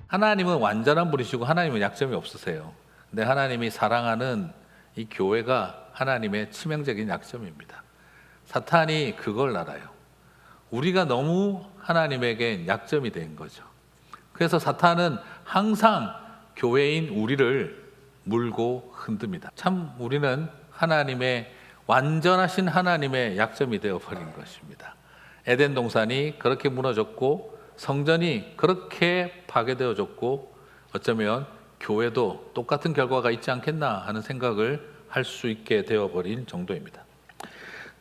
하나님은 완전한 분이시고 하나님은 약점이 없으세요. 근데 하나님이 사랑하는 이 교회가 하나님의 치명적인 약점입니다. 사탄이 그걸 알아요. 우리가 너무 하나님에게 약점이 된 거죠. 그래서 사탄은 항상 교회인 우리를 물고 흔듭니다. 참 우리는 하나님의 완전하신 하나님의 약점이 되어버린 것입니다. 에덴 동산이 그렇게 무너졌고 성전이 그렇게 파괴되어졌고 어쩌면 교회도 똑같은 결과가 있지 않겠나 하는 생각을 할 수 있게 되어버린 정도입니다.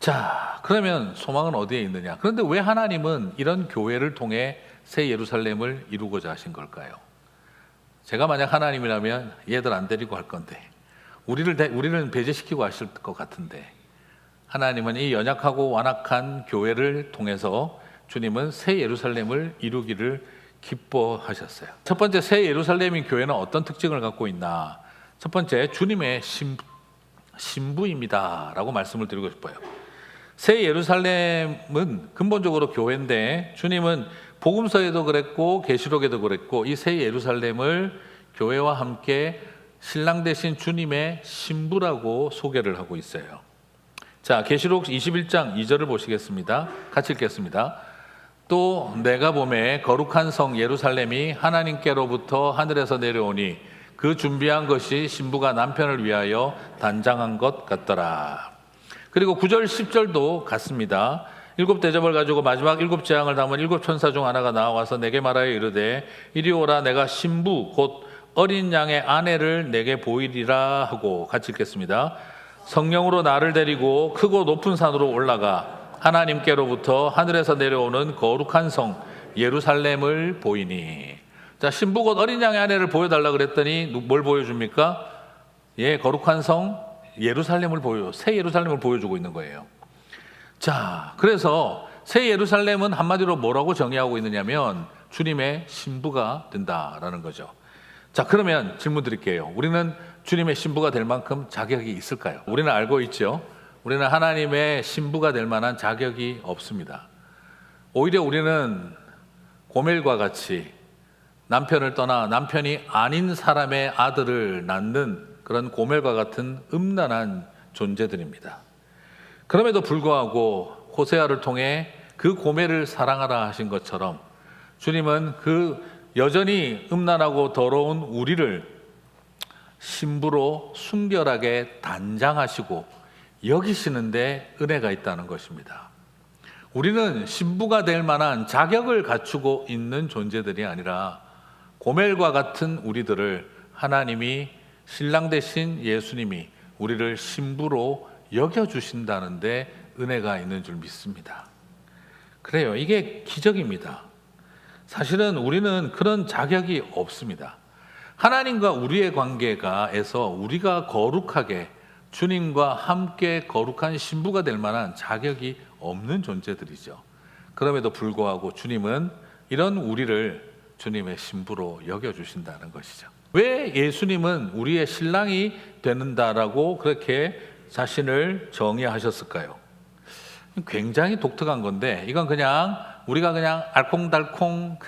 자, 그러면 소망은 어디에 있느냐? 그런데 왜 하나님은 이런 교회를 통해 새 예루살렘을 이루고자 하신 걸까요? 제가 만약 하나님이라면 얘들 안 데리고 할 건데 우리는 배제시키고 하실 것 같은데 하나님은 이 연약하고 완악한 교회를 통해서 주님은 새 예루살렘을 이루기를 기뻐하셨어요. 첫 번째, 새 예루살렘인 교회는 어떤 특징을 갖고 있나? 첫 번째, 주님의 신부입니다 라고 말씀을 드리고 싶어요. 새 예루살렘은 근본적으로 교회인데 주님은 복음서에도 그랬고 계시록에도 그랬고 이 새 예루살렘을 교회와 함께 신랑 되신 주님의 신부라고 소개를 하고 있어요. 자, 계시록 21장 2절을 보시겠습니다. 같이 읽겠습니다. 또 내가 보매 거룩한 성 예루살렘이 하나님께로부터 하늘에서 내려오니 그 준비한 것이 신부가 남편을 위하여 단장한 것 같더라. 그리고 9절 10절도 같습니다. 7대접을 가지고 마지막 7재앙을 담은 7천사 중 하나가 나와서 내게 말하여 이르되 이리 오라, 내가 신부 곧 어린 양의 아내를 내게 보이리라 하고. 같이 읽겠습니다. 성령으로 나를 데리고 크고 높은 산으로 올라가 하나님께로부터 하늘에서 내려오는 거룩한 성 예루살렘을 보이니. 자, 신부 곧 어린 양의 아내를 보여달라 그랬더니 뭘 보여줍니까? 예, 거룩한 성 예루살렘을 새 예루살렘을 보여주고 있는 거예요. 자, 그래서 새 예루살렘은 한마디로 뭐라고 정의하고 있느냐면 주님의 신부가 된다라는 거죠. 자, 그러면 질문 드릴게요. 우리는 주님의 신부가 될 만큼 자격이 있을까요? 우리는 알고 있죠. 우리는 하나님의 신부가 될 만한 자격이 없습니다. 오히려 우리는 고멜과 같이 남편을 떠나 남편이 아닌 사람의 아들을 낳는 그런 고멜과 같은 음란한 존재들입니다. 그럼에도 불구하고 호세아를 통해 그 고멜을 사랑하라 하신 것처럼 주님은 그 여전히 음란하고 더러운 우리를 신부로 순결하게 단장하시고 여기시는데 은혜가 있다는 것입니다. 우리는 신부가 될 만한 자격을 갖추고 있는 존재들이 아니라 고멜과 같은 우리들을 하나님이 신랑 되신 예수님이 우리를 신부로 여겨주신다는데 은혜가 있는 줄 믿습니다. 그래요. 이게 기적입니다. 사실은 우리는 그런 자격이 없습니다. 하나님과 우리의 관계가에서 우리가 거룩하게 주님과 함께 거룩한 신부가 될 만한 자격이 없는 존재들이죠. 그럼에도 불구하고 주님은 이런 우리를 주님의 신부로 여겨주신다는 것이죠. 왜 예수님은 우리의 신랑이 되는다라고 그렇게 자신을 정의하셨을까요? 굉장히 독특한 건데 이건 그냥 우리가 그냥 알콩달콩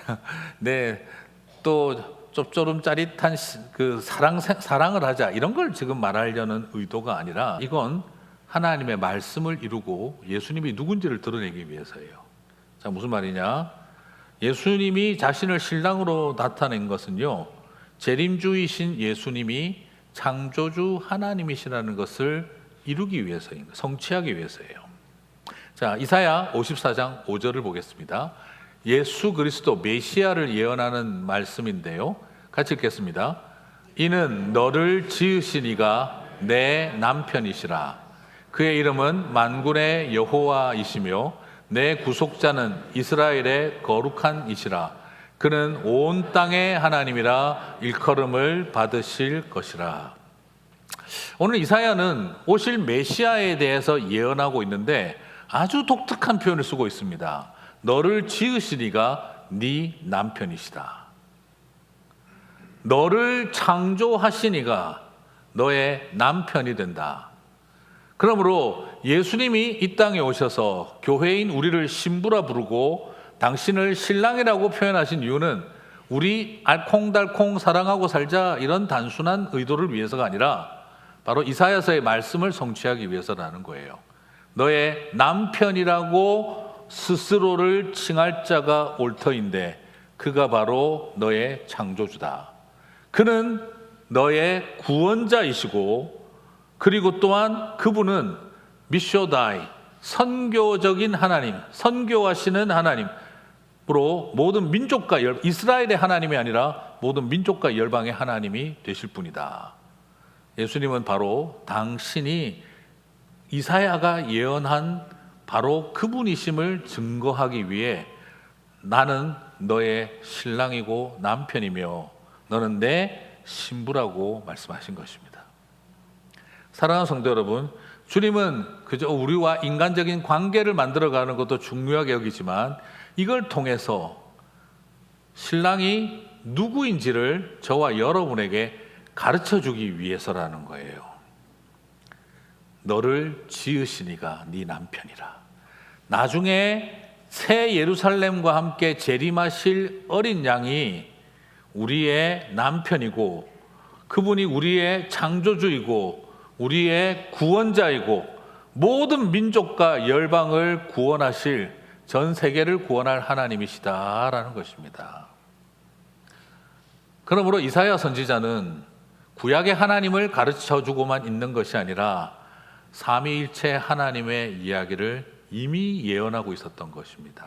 또 쩝조름짜릿한 그 사랑을 하자 이런 걸 지금 말하려는 의도가 아니라 이건 하나님의 말씀을 이루고 예수님이 누군지를 드러내기 위해서예요. 자, 무슨 말이냐? 예수님이 자신을 신랑으로 나타낸 것은요, 재림주이신 예수님이 창조주 하나님이시라는 것을 이루기 위해서인 거예요. 성취하기 위해서예요. 자, 이사야 54장 5절을 보겠습니다. 예수 그리스도 메시아를 예언하는 말씀인데요. 같이 읽겠습니다. 이는 너를 지으신 이가 내 남편이시라. 그의 이름은 만군의 여호와이시며 내 구속자는 이스라엘의 거룩한 이시라. 그는 온 땅의 하나님이라 일컬음을 받으실 것이라. 오늘 이사야는 오실 메시아에 대해서 예언하고 있는데 아주 독특한 표현을 쓰고 있습니다. 너를 지으시니가 네 남편이시다. 너를 창조하시니가 너의 남편이 된다. 그러므로 예수님이 이 땅에 오셔서 교회인 우리를 신부라 부르고 당신을 신랑이라고 표현하신 이유는 우리 알콩달콩 사랑하고 살자 이런 단순한 의도를 위해서가 아니라 바로 이사야서의 말씀을 성취하기 위해서라는 거예요. 너의 남편이라고 스스로를 칭할 자가 올 터인데 그가 바로 너의 창조주다. 그는 너의 구원자이시고 그리고 또한 그분은 미쇼다이 선교적인 하나님, 선교하시는 하나님으로 모든 민족과 이스라엘의 하나님이 아니라 모든 민족과 열방의 하나님이 되실 분이다. 예수님은 바로 당신이 이사야가 예언한 바로 그분이심을 증거하기 위해 나는 너의 신랑이고 남편이며 너는 내 신부라고 말씀하신 것입니다. 사랑하는 성도 여러분, 주님은 그저 우리와 인간적인 관계를 만들어가는 것도 중요하게 여기지만 이걸 통해서 신랑이 누구인지를 저와 여러분에게 가르쳐주기 위해서라는 거예요. 너를 지으시니가 네 남편이라. 나중에 새 예루살렘과 함께 재림하실 어린 양이 우리의 남편이고 그분이 우리의 창조주이고 우리의 구원자이고 모든 민족과 열방을 구원하실 전 세계를 구원할 하나님이시다라는 것입니다. 그러므로 이사야 선지자는 구약의 하나님을 가르쳐주고만 있는 것이 아니라 삼위일체 하나님의 이야기를 이미 예언하고 있었던 것입니다.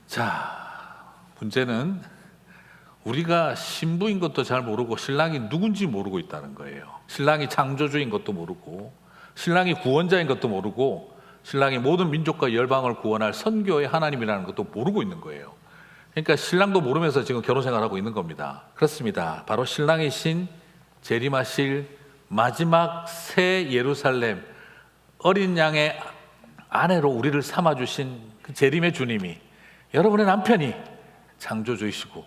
자, 문제는 우리가 신부인 것도 잘 모르고 신랑이 누군지 모르고 있다는 거예요. 신랑이 창조주인 것도 모르고 신랑이 구원자인 것도 모르고 신랑이 모든 민족과 열방을 구원할 선교의 하나님이라는 것도 모르고 있는 거예요. 그러니까 신랑도 모르면서 지금 결혼생활하고 있는 겁니다. 그렇습니다. 바로 신랑이신 재림하실 마지막 새 예루살렘 어린 양의 아내로 우리를 삼아주신 그 재림의 주님이 여러분의 남편이 창조주이시고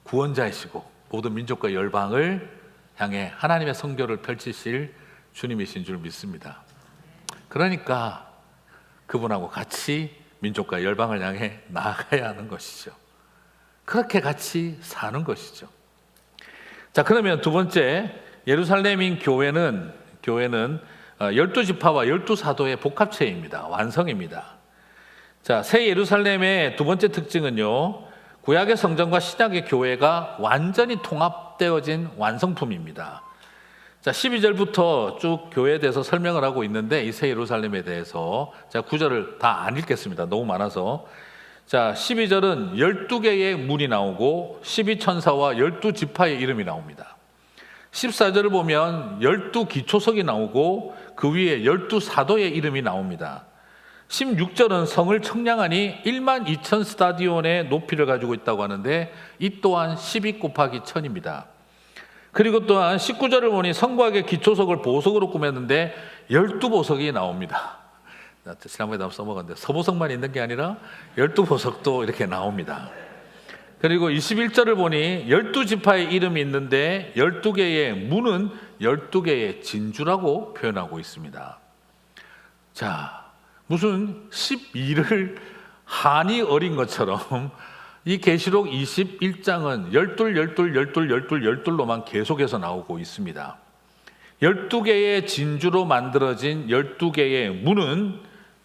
구원자이시고 모든 민족과 열방을 향해 하나님의 선교를 펼치실 주님이신 줄 믿습니다. 그러니까 그분하고 같이 민족과 열방을 향해 나아가야 하는 것이죠. 그렇게 같이 사는 것이죠. 자, 그러면 두 번째, 예루살렘인 교회는 12지파와 12사도의 복합체입니다. 완성입니다. 자, 새 예루살렘의 두 번째 특징은요, 구약의 성전과 신약의 교회가 완전히 통합되어진 완성품입니다. 자, 12절부터 쭉 교회에 대해서 설명을 하고 있는데 이 새 예루살렘에 대해서 자, 9절을 다 안 읽겠습니다. 너무 많아서. 자, 12절은 12개의 문이 나오고 12천사와 12지파의 이름이 나옵니다. 14절을 보면 12기초석이 나오고 그 위에 12사도의 이름이 나옵니다. 16절은 성을 청량하니 1만 2천 스타디온의 높이를 가지고 있다고 하는데 이 또한 12 곱하기 1000입니다. 그리고 또한 19절을 보니 성곽의 기초석을 보석으로 꾸몄는데 12보석이 나옵니다. 지난번에 한번 써먹었는데 서보석만 있는 게 아니라 12보석도 이렇게 나옵니다. 그리고 21절을 보니 12지파의 이름이 있는데 12개의 문은 12개의 진주라고 표현하고 있습니다. 자, 무슨 12를 한이 어린 것처럼 이 계시록 21장은 12로만 계속해서 나오고 있습니다. 12개의 진주로 만들어진 12개의 문은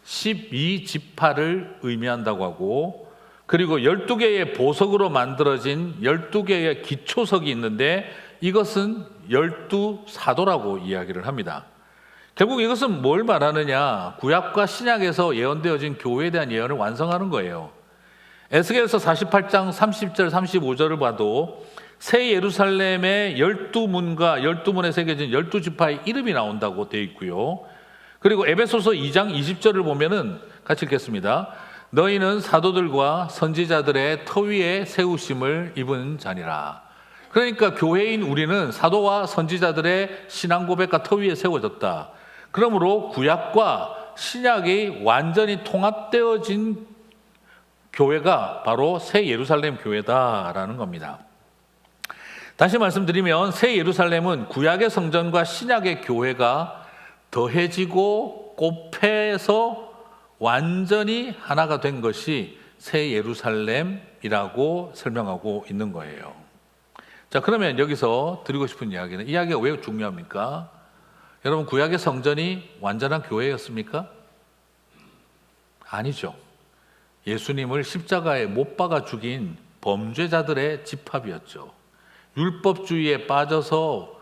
12지파를 의미한다고 하고, 그리고 12개의 보석으로 만들어진 12개의 기초석이 있는데 이것은 12사도라고 이야기를 합니다. 결국 이것은 뭘 말하느냐, 구약과 신약에서 예언되어진 교회에 대한 예언을 완성하는 거예요. 에스겔서 48장 30절 35절을 봐도 새 예루살렘의 12문과 12문에 새겨진 12지파의 이름이 나온다고 되어 있고요. 그리고 에베소서 2장 20절을 보면은 같이 읽겠습니다. 너희는 사도들과 선지자들의 터 위에 세우심을 입은 자니라. 그러니까 교회인 우리는 사도와 선지자들의 신앙 고백과 터 위에 세워졌다. 그러므로 구약과 신약이 완전히 통합되어진 교회가 바로 새 예루살렘 교회다라는 겁니다. 다시 말씀드리면 새 예루살렘은 구약의 성전과 신약의 교회가 더해지고 곱해서 완전히 하나가 된 것이 새 예루살렘이라고 설명하고 있는 거예요. 자, 그러면 여기서 드리고 싶은 이야기는, 이 이야기가 왜 중요합니까? 여러분, 구약의 성전이 완전한 교회였습니까? 아니죠. 예수님을 십자가에 못 박아 죽인 범죄자들의 집합이었죠. 율법주의에 빠져서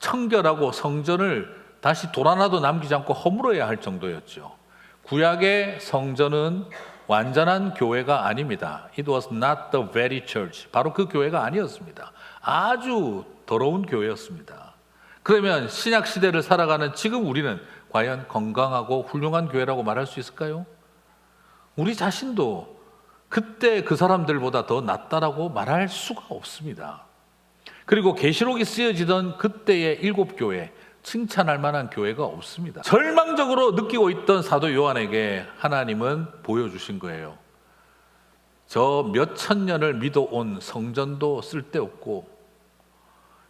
청결하고 성전을 다시 돌 하나도 남기지 않고 허물어야 할 정도였죠. 구약의 성전은 완전한 교회가 아닙니다. It was not the very church. 바로 그 교회가 아니었습니다. 아주 더러운 교회였습니다. 그러면 신약 시대를 살아가는 지금 우리는 과연 건강하고 훌륭한 교회라고 말할 수 있을까요? 우리 자신도 그때 그 사람들보다 더 낫다라고 말할 수가 없습니다. 그리고 계시록이 쓰여지던 그때의 7교회, 칭찬할 만한 교회가 없습니다. 절망적으로 느끼고 있던 사도 요한에게 하나님은 보여주신 거예요. 저 몇천 년을 믿어온 성전도 쓸데없고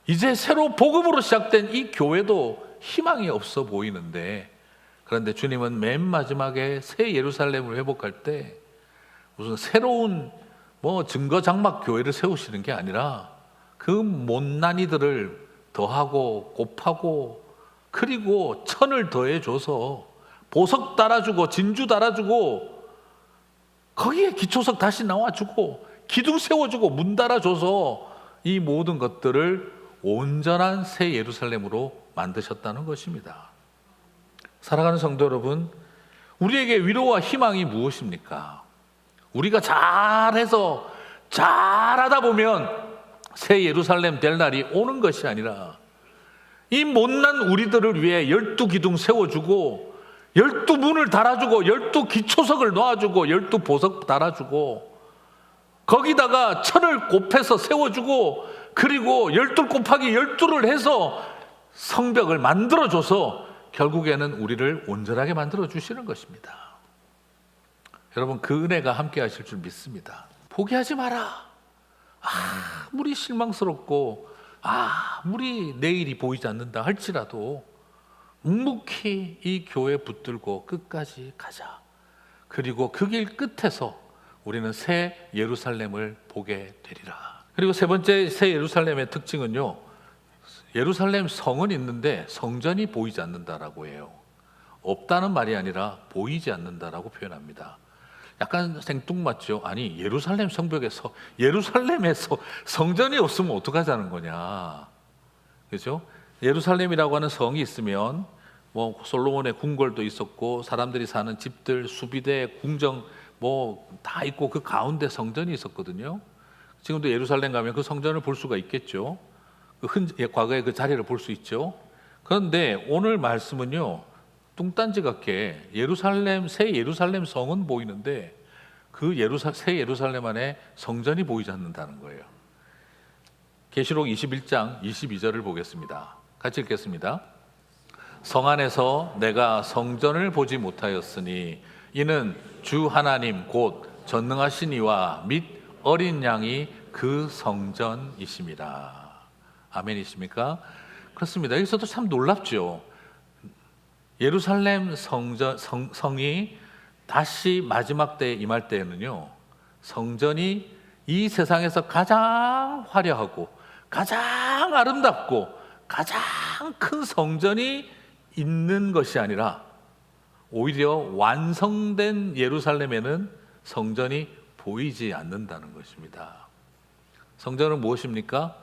이제 새로 복음으로 시작된 이 교회도 희망이 없어 보이는데, 그런데 주님은 맨 마지막에 새 예루살렘을 회복할 때 무슨 새로운 증거 장막 교회를 세우시는 게 아니라 그 못난이들을 더하고 곱하고 그리고 천을 더해줘서 보석 달아주고 진주 달아주고 거기에 기초석 다시 나와주고 기둥 세워주고 문 달아줘서 이 모든 것들을 온전한 새 예루살렘으로 만드셨다는 것입니다. 사랑하는 성도 여러분, 우리에게 위로와 희망이 무엇입니까? 우리가 잘해서 잘하다 보면 새 예루살렘 될 날이 오는 것이 아니라 이 못난 우리들을 위해 12기둥 세워주고 12문을 달아주고 12기초석을 놓아주고 12보석 달아주고 거기다가 천을 곱해서 세워주고 그리고 12 곱하기 12를 해서 성벽을 만들어줘서 결국에는 우리를 온전하게 만들어주시는 것입니다. 여러분, 그 은혜가 함께 하실 줄 믿습니다. 포기하지 마라. 아무리 실망스럽고 아무리 내일이 보이지 않는다 할지라도 묵묵히 이 교회 붙들고 끝까지 가자. 그리고 그 길 끝에서 우리는 새 예루살렘을 보게 되리라. 그리고 세 번째 새 예루살렘의 특징은요, 예루살렘 성은 있는데 성전이 보이지 않는다라고 해요. 없다는 말이 아니라 보이지 않는다라고 표현합니다. 약간 생뚱맞죠? 아니, 예루살렘 성벽에서 예루살렘에서 성전이 없으면 어떡하자는 거냐, 그렇죠? 예루살렘이라고 하는 성이 있으면 솔로몬의 궁궐도 있었고 사람들이 사는 집들, 수비대, 궁정 다 있고 그 가운데 성전이 있었거든요. 지금도 예루살렘 가면 그 성전을 볼 수가 있겠죠. 과거의 그 자리를 볼 수 있죠. 그런데 오늘 말씀은요, 뚱딴지 같게 새 예루살렘 성은 보이는데 그 새 예루살렘 안에 성전이 보이지 않는다는 거예요. 계시록 21장 22절을 보겠습니다. 같이 읽겠습니다. 성 안에서 내가 성전을 보지 못하였으니 이는 주 하나님 곧 전능하신 이와 및 어린 양이 그 성전이심이라. 아멘이십니까? 그렇습니다. 여기서도 참 놀랍죠. 예루살렘 성이 다시 마지막 때에 임할 때에는요, 성전이 이 세상에서 가장 화려하고 가장 아름답고 가장 큰 성전이 있는 것이 아니라 오히려 완성된 예루살렘에는 성전이 보이지 않는다는 것입니다. 성전은 무엇입니까?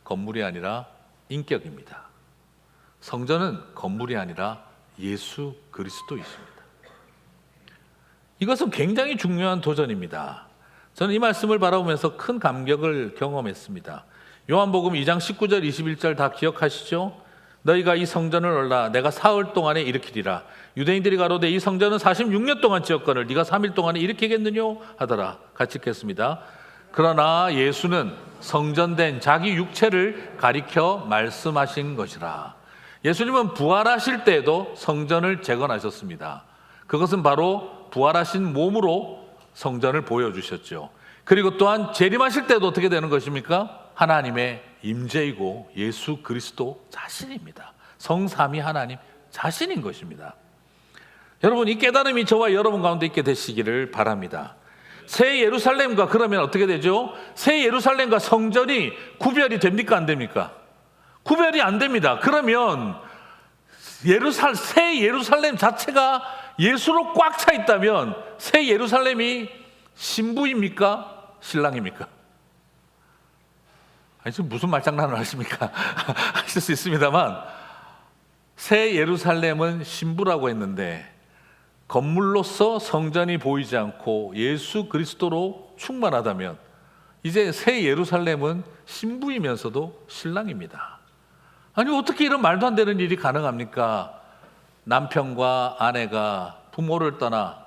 건물이 아니라 인격입니다. 성전은 건물이 아니라 예수 그리스도이십니다. 이것은 굉장히 중요한 도전입니다. 저는 이 말씀을 바라보면서 큰 감격을 경험했습니다. 요한복음 2장 19절 21절 다 기억하시죠? 너희가 이 성전을 올라 내가 사흘 동안에 일으키리라. 유대인들이 가로되 이 성전은 46년 동안 지었거늘 네가 3일 동안에 일으키겠느냐 하더라. 같이 읽겠습니다. 그러나 예수는 성전된 자기 육체를 가리켜 말씀하신 것이라. 예수님은 부활하실 때에도 성전을 재건하셨습니다. 그것은 바로 부활하신 몸으로 성전을 보여주셨죠. 그리고 또한 재림하실 때도 어떻게 되는 것입니까? 하나님의 임재이고 예수 그리스도 자신입니다. 성삼위 하나님 자신인 것입니다. 여러분, 이 깨달음이 저와 여러분 가운데 있게 되시기를 바랍니다. 새 예루살렘과 그러면 어떻게 되죠? 새 예루살렘과 성전이 구별이 됩니까? 안 됩니까? 구별이 안 됩니다. 그러면 새 예루살렘 자체가 예수로 꽉 차 있다면 새 예루살렘이 신부입니까? 신랑입니까? 아니, 지금 무슨 말장난을 하십니까? 하실 수 있습니다만, 새 예루살렘은 신부라고 했는데 건물로서 성전이 보이지 않고 예수 그리스도로 충만하다면 이제 새 예루살렘은 신부이면서도 신랑입니다. 아니, 어떻게 이런 말도 안 되는 일이 가능합니까? 남편과 아내가 부모를 떠나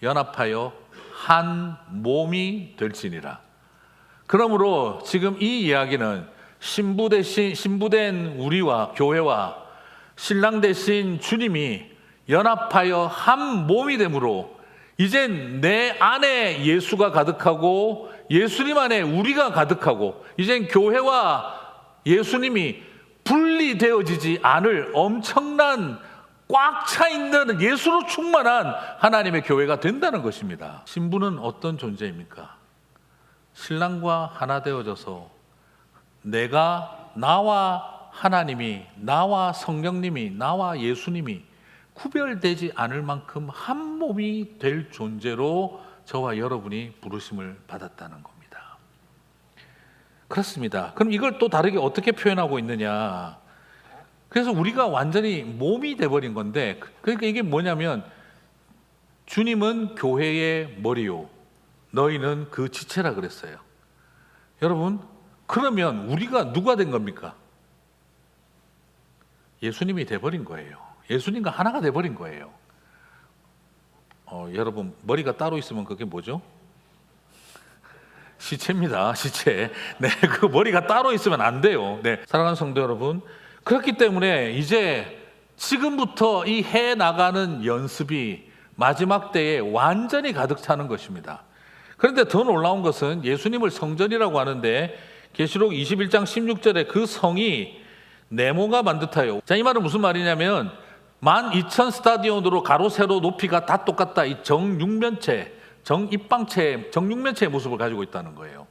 연합하여 한 몸이 될지니라. 그러므로 지금 이 이야기는 신부된 우리와 교회와 신랑 되신 주님이 연합하여 한 몸이 되므로 이제 내 안에 예수가 가득하고 예수님 안에 우리가 가득하고 이제 교회와 예수님이 분리되어지지 않을 엄청난 꽉 차 있는 예수로 충만한 하나님의 교회가 된다는 것입니다. 신부는 어떤 존재입니까? 신랑과 하나 되어져서 나와 하나님이, 나와 성령님이, 나와 예수님이 구별되지 않을 만큼 한 몸이 될 존재로 저와 여러분이 부르심을 받았다는 겁니다. 그렇습니다. 그럼 이걸 또 다르게 어떻게 표현하고 있느냐? 그래서 우리가 완전히 몸이 돼버린 건데, 그러니까 이게 뭐냐면 주님은 교회의 머리요, 너희는 그 지체라 그랬어요. 여러분, 그러면 우리가 누가 된 겁니까? 예수님이 돼버린 거예요. 예수님과 하나가 돼버린 거예요. 여러분, 머리가 따로 있으면 그게 뭐죠? 시체입니다. 시체. 네, 그 머리가 따로 있으면 안 돼요. 네, 사랑하는 성도 여러분, 그렇기 때문에 이제 지금부터 이 해 나가는 연습이 마지막 때에 완전히 가득 차는 것입니다. 그런데 더 놀라운 것은 예수님을 성전이라고 하는데 계시록 21장 16절에 그 성이 네모가 반듯하여. 자, 이 말은 무슨 말이냐면 12,000 스타디온으로 가로 세로 높이가 다 똑같다. 이 정육면체의 모습을 가지고 있다는 거예요.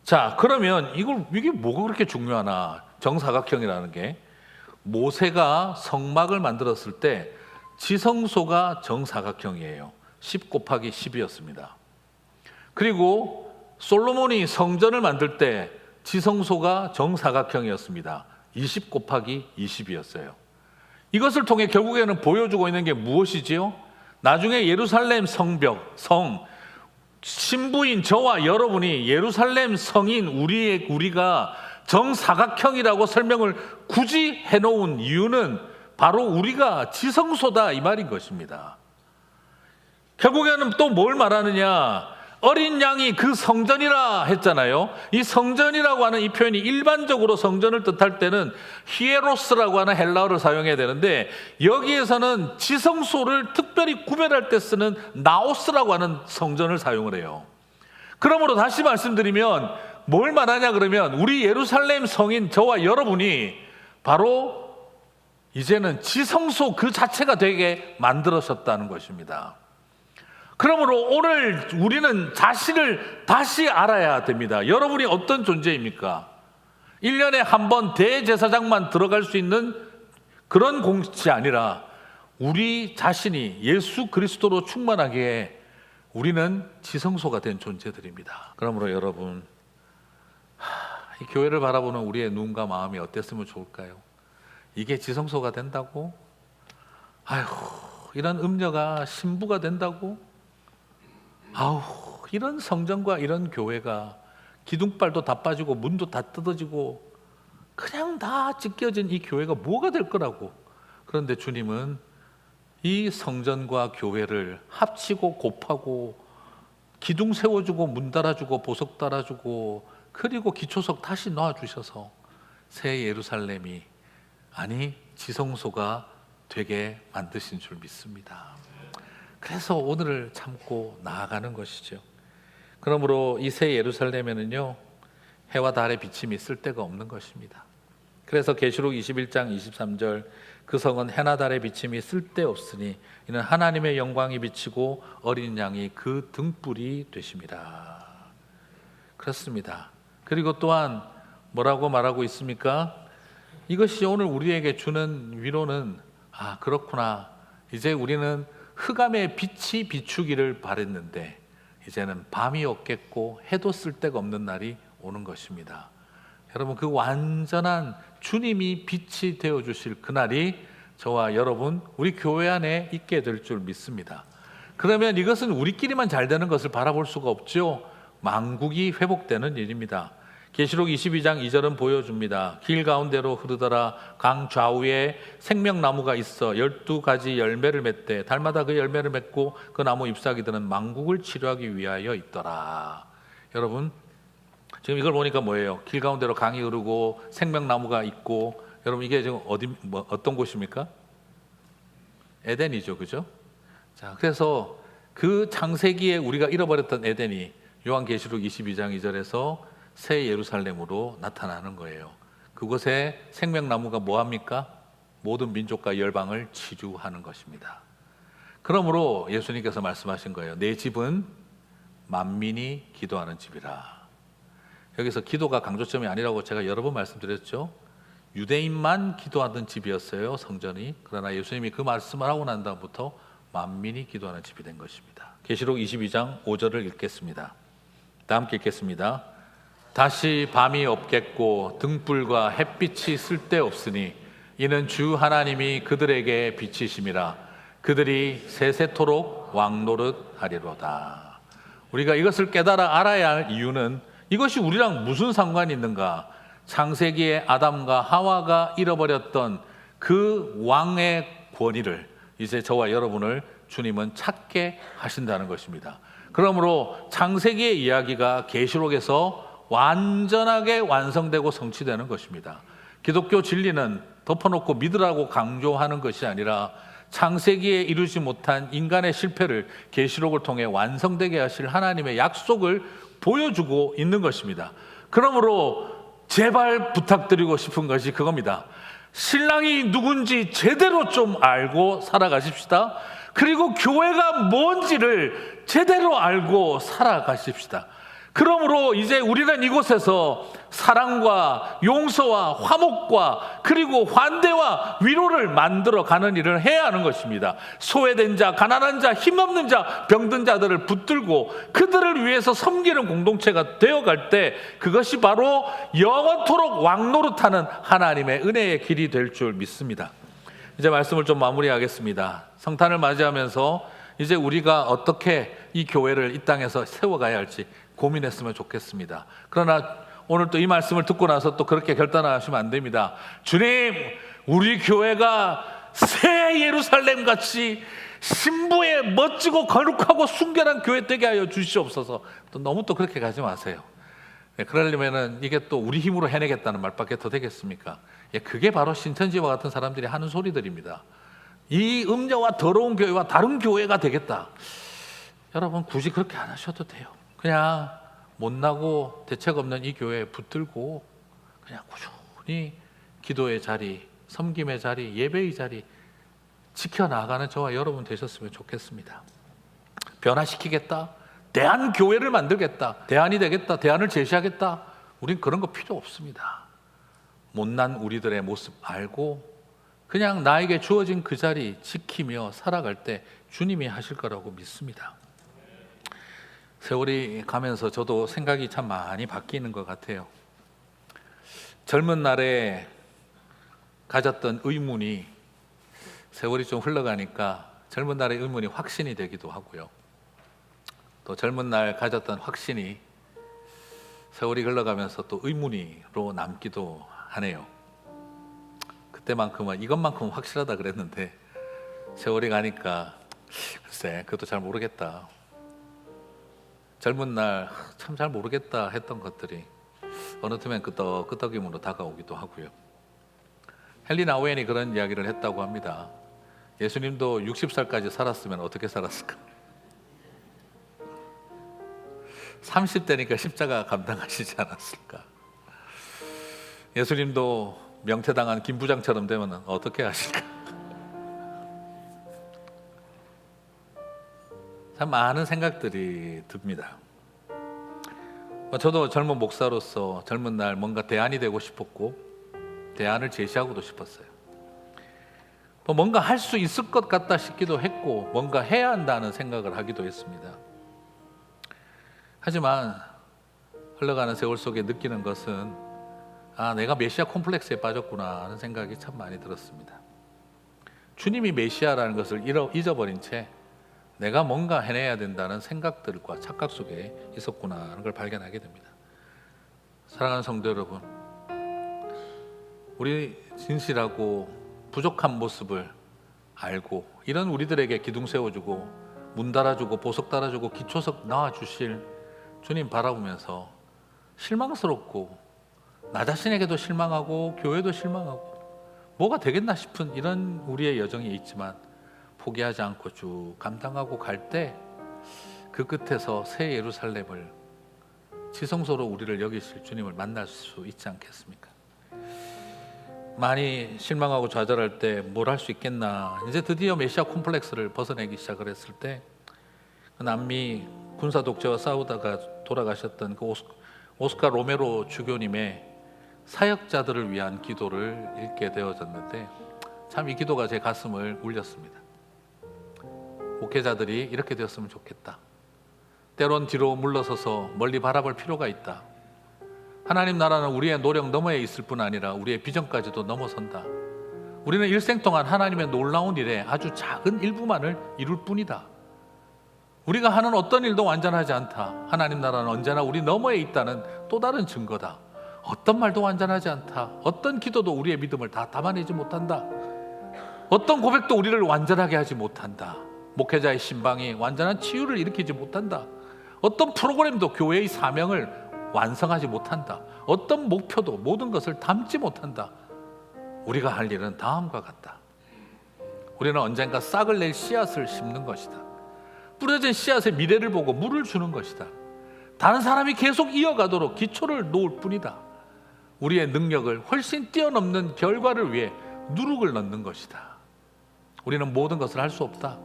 자, 그러면 이게 뭐가 그렇게 중요하나? 정사각형이라는 게, 모세가 성막을 만들었을 때 지성소가 정사각형이에요. 10 곱하기 10이었습니다. 그리고 솔로몬이 성전을 만들 때 지성소가 정사각형이었습니다. 20 곱하기 20이었어요. 이것을 통해 결국에는 보여주고 있는 게 무엇이지요? 나중에 예루살렘 신부인 저와 여러분이 예루살렘 성인 우리가 정사각형이라고 설명을 굳이 해놓은 이유는 바로 우리가 지성소다 이 말인 것입니다. 결국에는 또 뭘 말하느냐? 어린 양이 그 성전이라 했잖아요. 이 성전이라고 하는 이 표현이 일반적으로 성전을 뜻할 때는 히에로스라고 하는 헬라어를 사용해야 되는데, 여기에서는 지성소를 특별히 구별할 때 쓰는 나오스라고 하는 성전을 사용을 해요. 그러므로 다시 말씀드리면 뭘 말하냐 그러면 우리 예루살렘 성인 저와 여러분이 바로 이제는 지성소 그 자체가 되게 만들어졌다는 것입니다. 그러므로 오늘 우리는 자신을 다시 알아야 됩니다. 여러분이 어떤 존재입니까? 1년에 한 번 대제사장만 들어갈 수 있는 그런 공식이 아니라 우리 자신이 예수 그리스도로 충만하기에 우리는 지성소가 된 존재들입니다. 그러므로 여러분, 이 교회를 바라보는 우리의 눈과 마음이 어땠으면 좋을까요? 이게 지성소가 된다고? 이런 음녀가 신부가 된다고? 이런 성전과 이런 교회가 기둥발도 다 빠지고 문도 다 뜯어지고 그냥 다 찢겨진 이 교회가 뭐가 될 거라고. 그런데 주님은 이 성전과 교회를 합치고 곱하고 기둥 세워주고 문 달아주고 보석 달아주고 그리고 기초석 다시 놔주셔서 새 예루살렘이, 아니 지성소가 되게 만드신 줄 믿습니다. 그래서 오늘을 참고 나아가는 것이죠. 그러므로 이 새 예루살렘에는요, 해와 달의 비침이 쓸 데가 없는 것입니다. 그래서 계시록 21장 23절 그 성은 해나 달의 비침이 쓸데없으니 이는 하나님의 영광이 비치고 어린 양이 그 등불이 되십니다. 그렇습니다. 그리고 또한 뭐라고 말하고 있습니까? 이것이 오늘 우리에게 주는 위로는 그렇구나. 이제 우리는 흑암의 빛이 비추기를 바랬는데 이제는 밤이 없겠고 해도 쓸 데가 없는 날이 오는 것입니다. 여러분, 그 완전한 주님이 빛이 되어 주실 그날이 저와 여러분 우리 교회 안에 있게 될 줄 믿습니다. 그러면 이것은 우리끼리만 잘 되는 것을 바라볼 수가 없죠. 만국이 회복되는 일입니다. 계시록 22장 2절은 보여줍니다. 길 가운데로 흐르더라. 강 좌우에 생명나무가 있어 12가지 열매를 맺되 달마다 그 열매를 맺고 그 나무 잎사귀들은 만국을 치료하기 위하여 있더라. 여러분, 지금 이걸 보니까 뭐예요? 길 가운데로 강이 흐르고 생명나무가 있고, 여러분 이게 지금 어떤 곳입니까? 에덴이죠, 그죠? 자, 그래서 그 창세기에 우리가 잃어버렸던 에덴이 요한계시록 22장 2절에서 새 예루살렘으로 나타나는 거예요. 그곳에 생명나무가 뭐합니까? 모든 민족과 열방을 치유하는 것입니다. 그러므로 예수님께서 말씀하신 거예요. 내 집은 만민이 기도하는 집이라. 여기서 기도가 강조점이 아니라고 제가 여러 번 말씀드렸죠. 유대인만 기도하던 집이었어요, 성전이. 그러나 예수님이 그 말씀을 하고 난 다음부터 만민이 기도하는 집이 된 것입니다. 계시록 22장 5절을 읽겠습니다. 다 함께 읽겠습니다. 다시 밤이 없겠고 등불과 햇빛이 쓸데없으니 이는 주 하나님이 그들에게 빛이심이라. 그들이 세세토록 왕노릇하리로다. 우리가 이것을 깨달아 알아야 할 이유는 이것이 우리랑 무슨 상관이 있는가? 창세기에 아담과 하와가 잃어버렸던 그 왕의 권위를 이제 저와 여러분을 주님은 찾게 하신다는 것입니다. 그러므로 창세기의 이야기가 계시록에서 완전하게 완성되고 성취되는 것입니다. 기독교 진리는 덮어놓고 믿으라고 강조하는 것이 아니라 창세기에 이루지 못한 인간의 실패를 계시록을 통해 완성되게 하실 하나님의 약속을 보여주고 있는 것입니다. 그러므로 제발 부탁드리고 싶은 것이 그겁니다. 신랑이 누군지 제대로 좀 알고 살아가십시다. 그리고 교회가 뭔지를 제대로 알고 살아가십시다. 그러므로 이제 우리는 이곳에서 사랑과 용서와 화목과 그리고 환대와 위로를 만들어 가는 일을 해야 하는 것입니다. 소외된 자, 가난한 자, 힘없는 자, 병든 자들을 붙들고 그들을 위해서 섬기는 공동체가 되어갈 때 그것이 바로 영원토록 왕노릇하는 하나님의 은혜의 길이 될 줄 믿습니다. 이제 말씀을 좀 마무리하겠습니다. 성탄을 맞이하면서 이제 우리가 어떻게 이 교회를 이 땅에서 세워가야 할지 고민했으면 좋겠습니다. 그러나 오늘 또 이 말씀을 듣고 나서 또 그렇게 결단하시면 안 됩니다. 주님, 우리 교회가 새 예루살렘 같이 신부의 멋지고 거룩하고 순결한 교회 되게 하여 주시옵소서. 또 너무 또 그렇게 가지 마세요. 그러려면은 이게 또 우리 힘으로 해내겠다는 말밖에 더 되겠습니까? 그게 바로 신천지와 같은 사람들이 하는 소리들입니다. 이 음녀와 더러운 교회와 다른 교회가 되겠다. 여러분 굳이 그렇게 안 하셔도 돼요. 그냥 못나고 대책 없는 이 교회에 붙들고 그냥 꾸준히 기도의 자리, 섬김의 자리, 예배의 자리 지켜나가는 저와 여러분 되셨으면 좋겠습니다. 변화시키겠다, 대한교회를 만들겠다, 대안이 되겠다, 대안을 제시하겠다, 우린 그런 거 필요 없습니다. 못난 우리들의 모습 알고 그냥 나에게 주어진 그 자리 지키며 살아갈 때 주님이 하실 거라고 믿습니다. 세월이 가면서 저도 생각이 참 많이 바뀌는 것 같아요. 젊은 날에 가졌던 의문이 세월이 좀 흘러가니까 젊은 날의 의문이 확신이 되기도 하고요. 또 젊은 날 가졌던 확신이 세월이 흘러가면서 또 의문으로 남기도 하네요. 그때만큼은 이것만큼은 확실하다 그랬는데 세월이 가니까 글쎄 그것도 잘 모르겠다. 젊은 날 참 잘 모르겠다 했던 것들이 어느 틈엔 끄떡끄떡임으로 다가오기도 하고요. 헨리 나우엔이 그런 이야기를 했다고 합니다. 예수님도 60살까지 살았으면 어떻게 살았을까? 30대니까 십자가 감당하시지 않았을까? 예수님도 명퇴당한 김 부장처럼 되면 어떻게 하실까? 참 많은 생각들이 듭니다. 저도 젊은 목사로서 젊은 날 뭔가 대안이 되고 싶었고 대안을 제시하고도 싶었어요. 뭔가 할 수 있을 것 같다 싶기도 했고 뭔가 해야 한다는 생각을 하기도 했습니다. 하지만 흘러가는 세월 속에 느끼는 것은 내가 메시아 콤플렉스에 빠졌구나 하는 생각이 참 많이 들었습니다. 주님이 메시아라는 것을 잊어버린 채 내가 뭔가 해내야 된다는 생각들과 착각 속에 있었구나 하는 걸 발견하게 됩니다. 사랑하는 성도 여러분, 우리 진실하고 부족한 모습을 알고 이런 우리들에게 기둥 세워주고 문 달아주고 보석 달아주고 기초석 나와주실 주님 바라보면서 실망스럽고 나 자신에게도 실망하고 교회도 실망하고 뭐가 되겠나 싶은 이런 우리의 여정이 있지만 포기하지 않고 쭉 감당하고 갈 때 그 끝에서 새 예루살렘을 지성소로 우리를 여기실 주님을 만날 수 있지 않겠습니까? 많이 실망하고 좌절할 때 뭘 할 수 있겠나, 이제 드디어 메시아 콤플렉스를 벗어내기 시작을 했을 때 남미 군사 독재와 싸우다가 돌아가셨던 그 오스카 로메로 주교님의 사역자들을 위한 기도를 읽게 되어졌는데 참 이 기도가 제 가슴을 울렸습니다. 목회자들이 이렇게 되었으면 좋겠다. 때론 뒤로 물러서서 멀리 바라볼 필요가 있다. 하나님 나라는 우리의 노력 너머에 있을 뿐 아니라 우리의 비전까지도 넘어선다. 우리는 일생 동안 하나님의 놀라운 일에 아주 작은 일부만을 이룰 뿐이다. 우리가 하는 어떤 일도 완전하지 않다. 하나님 나라는 언제나 우리 너머에 있다는 또 다른 증거다. 어떤 말도 완전하지 않다. 어떤 기도도 우리의 믿음을 다 담아내지 못한다. 어떤 고백도 우리를 완전하게 하지 못한다. 목회자의 신방이 완전한 치유를 일으키지 못한다. 어떤 프로그램도 교회의 사명을 완성하지 못한다. 어떤 목표도 모든 것을 담지 못한다. 우리가 할 일은 다음과 같다. 우리는 언젠가 싹을 낼 씨앗을 심는 것이다. 뿌려진 씨앗의 미래를 보고 물을 주는 것이다. 다른 사람이 계속 이어가도록 기초를 놓을 뿐이다. 우리의 능력을 훨씬 뛰어넘는 결과를 위해 누룩을 넣는 것이다. 우리는 모든 것을 할 수 없다.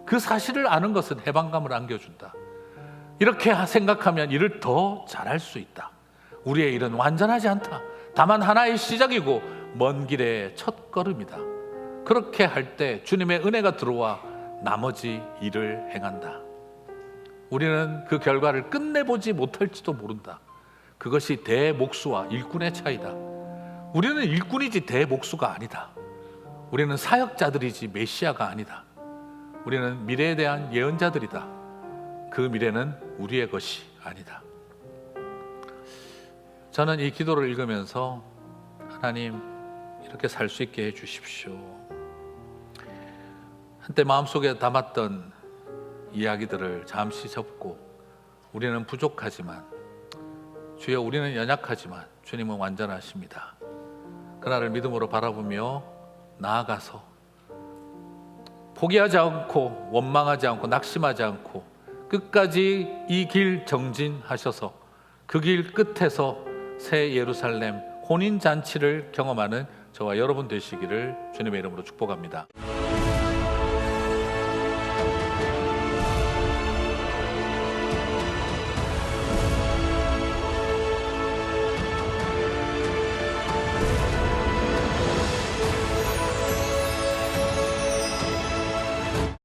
그 사실을 아는 것은 해방감을 안겨준다. 이렇게 생각하면 일을 더 잘할 수 있다. 우리의 일은 완전하지 않다. 다만 하나의 시작이고 먼 길의 첫 걸음이다. 그렇게 할 때 주님의 은혜가 들어와 나머지 일을 행한다. 우리는 그 결과를 끝내보지 못할지도 모른다. 그것이 대목수와 일꾼의 차이다. 우리는 일꾼이지 대목수가 아니다. 우리는 사역자들이지 메시아가 아니다. 우리는 미래에 대한 예언자들이다. 그 미래는 우리의 것이 아니다. 저는 이 기도를 읽으면서 하나님 이렇게 살 수 있게 해주십시오. 한때 마음속에 담았던 이야기들을 잠시 접고 우리는 부족하지만 주여 우리는 연약하지만 주님은 완전하십니다. 그날을 믿음으로 바라보며 나아가서 포기하지 않고 원망하지 않고 낙심하지 않고 끝까지 이 길 정진하셔서 그 길 끝에서 새 예루살렘 혼인잔치를 경험하는 저와 여러분 되시기를 주님의 이름으로 축복합니다.